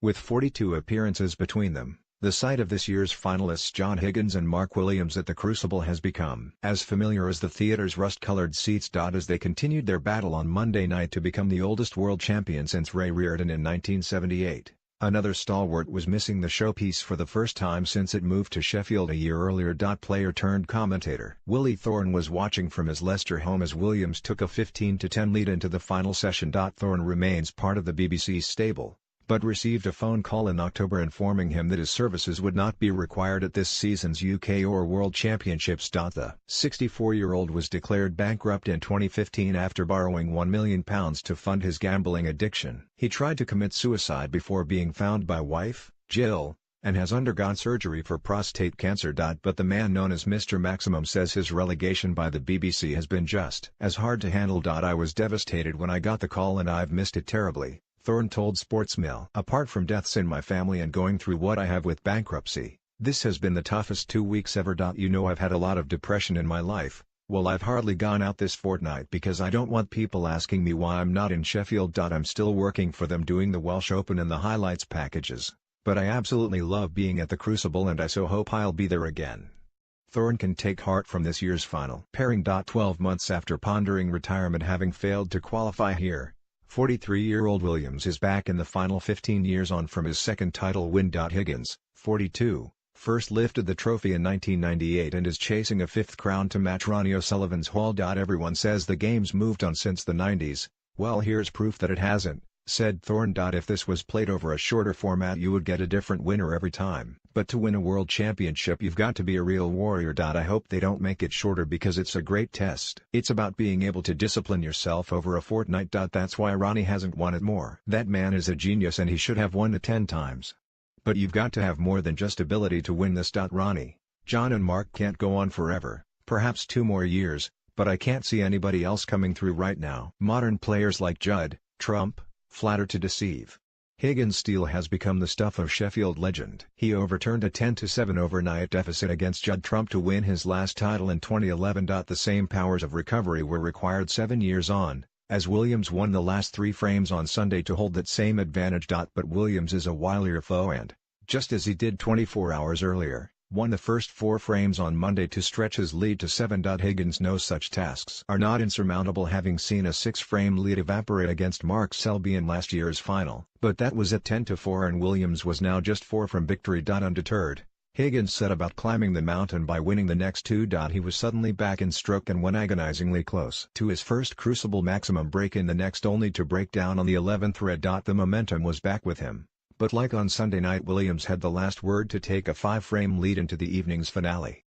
With 42 appearances between them, the sight of this year's finalists John Higgins and Mark Williams at the Crucible has become as familiar as the theater's rust-colored seats. As they continued their battle on Monday night to become the oldest world champion since Ray Reardon in 1978, another stalwart was missing the showpiece for the first time since it moved to Sheffield a year earlier. Player-turned-commentator Willie Thorne was watching from his Leicester home as Williams took a 15-10 lead into the final session. Thorne remains part of the BBC's stable, but received a phone call in October informing him that his services would not be required at this season's UK or World Championships. The 64-year-old was declared bankrupt in 2015 after borrowing £1 million to fund his gambling addiction. He tried to commit suicide before being found by wife, Jill, and has undergone surgery for prostate cancer. But the man known as Mr. Maximum says his relegation by the BBC has been just as hard to handle. I was devastated when I got the call and I've missed it terribly, Thorne told Sportsmill. Apart from deaths in my family and going through what I have with bankruptcy, this has been the toughest 2 weeks ever. I've had a lot of depression in my life. Well, I've hardly gone out this fortnight because I don't want people asking me why I'm not in Sheffield. I'm still working for them doing the Welsh Open and the highlights packages, but I absolutely love being at the Crucible and I so hope I'll be there again. Thorne can take heart from this year's final pairing. 12 months after pondering retirement having failed to qualify here, 43-year-old Williams is back in the final 15 years on from his second title win. Higgins, 42, first lifted the trophy in 1998 and is chasing a fifth crown to match Ronnie O'Sullivan's haul. Everyone says the game's moved on since the 90s, well here's proof that it hasn't, said Thorne. If this was played over a shorter format you would get a different winner every time, but to win a world championship you've got to be a real warrior. I hope they don't make it shorter because it's a great test. It's about being able to discipline yourself over a fortnight. That's why Ronnie hasn't won it more. That man is a genius and he should have won it 10 times. But you've got to have more than just ability to win this. Ronnie, John and Mark can't go on forever, perhaps 2 more years, but I can't see anybody else coming through right now. Modern players like Judd, Trump, flatter to deceive. Higgins' steel has become the stuff of Sheffield legend. He overturned a 10-7 overnight deficit against Judd Trump to win his last title in 2011. The same powers of recovery were required 7 years on, as Williams won the last 3 frames on Sunday to hold that same advantage. But Williams is a wilier foe and, just as he did 24 hours earlier, won the first 4 frames on Monday to stretch his lead to 7. Higgins knows such tasks are not insurmountable, having seen a 6-frame lead evaporate against Mark Selby in last year's final, but that was at 10-4 and Williams was now just 4 from victory. Undeterred, Higgins set about climbing the mountain by winning the next 2. He was suddenly back in stroke and went agonizingly close to his first Crucible maximum break in the next, only to break down on the 11th red. The momentum was back with him, but like on Sunday night Williams had the last word to take a 5-frame lead into the evening's finale.